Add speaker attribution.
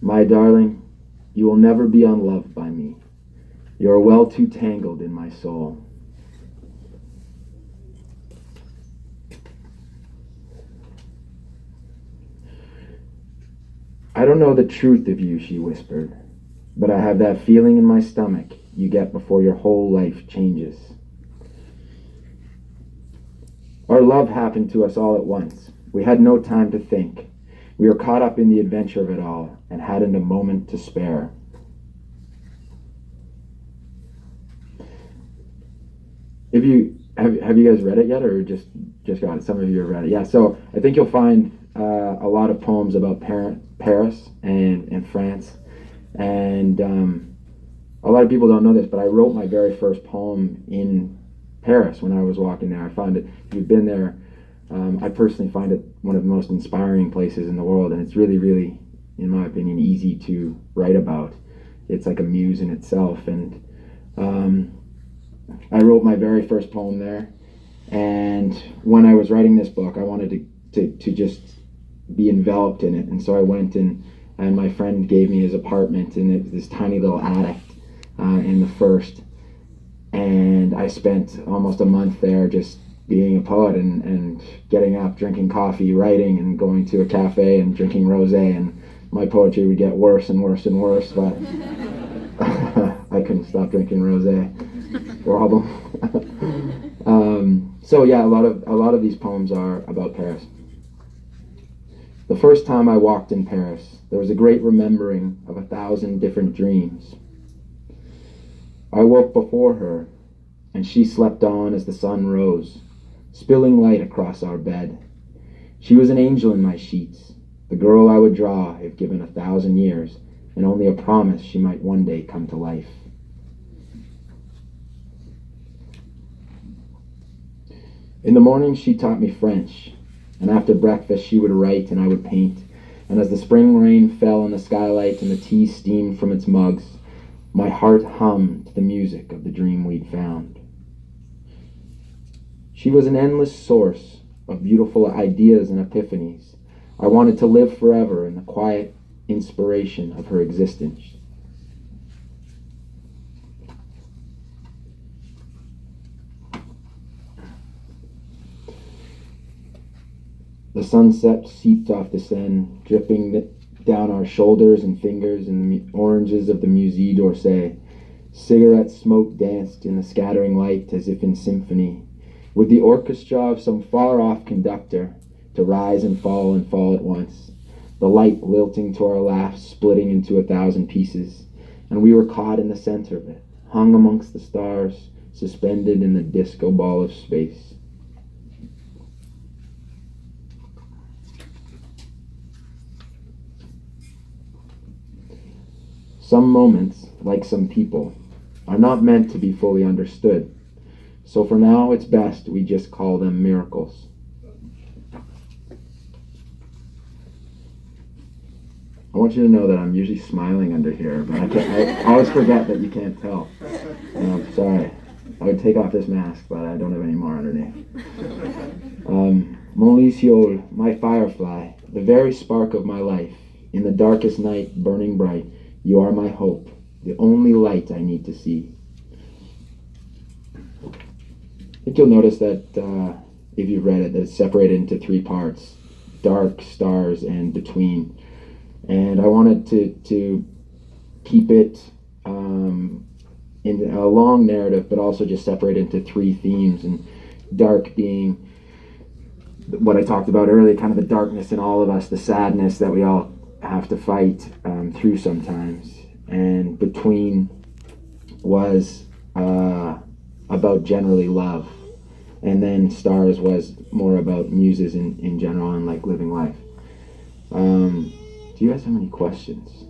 Speaker 1: My darling, you will never be unloved by me. You are well too tangled in my soul. I don't know the truth of you, she whispered, but I have that feeling in my stomach you get before your whole life changes. Our love happened to us all at once. We had no time to think. We were caught up in the adventure of it all and hadn't a moment to spare. If you have you guys read it yet, or just got it? Some of you have read it. Yeah. So I think you'll find a lot of poems about Paris and France, and a lot of people don't know this, but I wrote my very first poem in Paris when I was walking there. I found it. If you've been there, I personally find it one of the most inspiring places in the world, and it's really, really, in my opinion, easy to write about. It's like a muse in itself, and I wrote my very first poem there. And when I was writing this book, I wanted to just be enveloped in it, and so I went and my friend gave me his apartment, and it was this tiny little attic in the first, and I spent almost a month there just being a poet and getting up, drinking coffee, writing, and going to a cafe and drinking rosé, and my poetry would get worse and worse and worse, but I couldn't stop drinking rosé. Problem. So yeah, a lot of these poems are about Paris. The first time I walked in Paris, there was a great remembering of 1,000 different dreams. I woke before her, and she slept on as the sun rose, spilling light across our bed. She was an angel in my sheets, the girl I would draw if given 1,000 years, and only a promise she might one day come to life. In the morning she taught me French, and after breakfast she would write and I would paint, and as the spring rain fell on the skylight and the tea steamed from its mugs, my heart hummed to the music of the dream we'd found. She was an endless source of beautiful ideas and epiphanies. I wanted to live forever in the quiet inspiration of her existence. The sunset seeped off the Seine, dripping down our shoulders and fingers in the oranges of the Musée d'Orsay. Cigarette smoke danced in the scattering light as if in symphony, with the orchestra of some far-off conductor to rise and fall at once, the light lilting to our laughs, splitting into 1,000 pieces, and we were caught in the center of it, hung amongst the stars, suspended in the disco ball of space. Some moments, like some people, are not meant to be fully understood. So for now, it's best we just call them miracles. I want you to know that I'm usually smiling under here, but I always forget that you can't tell. Sorry. I would take off this mask, but I don't have any more underneath. Mon Luciole, my firefly, the very spark of my life, in the darkest night burning bright, you are my hope, the only light I need to see. I think you'll notice that if you've read it, that it's separated into 3 parts: dark, stars, and between. And I wanted to keep it in a long narrative, but also just separate into 3 themes, and dark being what I talked about earlier, kind of the darkness in all of us, the sadness that we all have to fight through sometimes. And between was about generally love, and then stars was more about muses in general and like living life. Do you guys have any questions?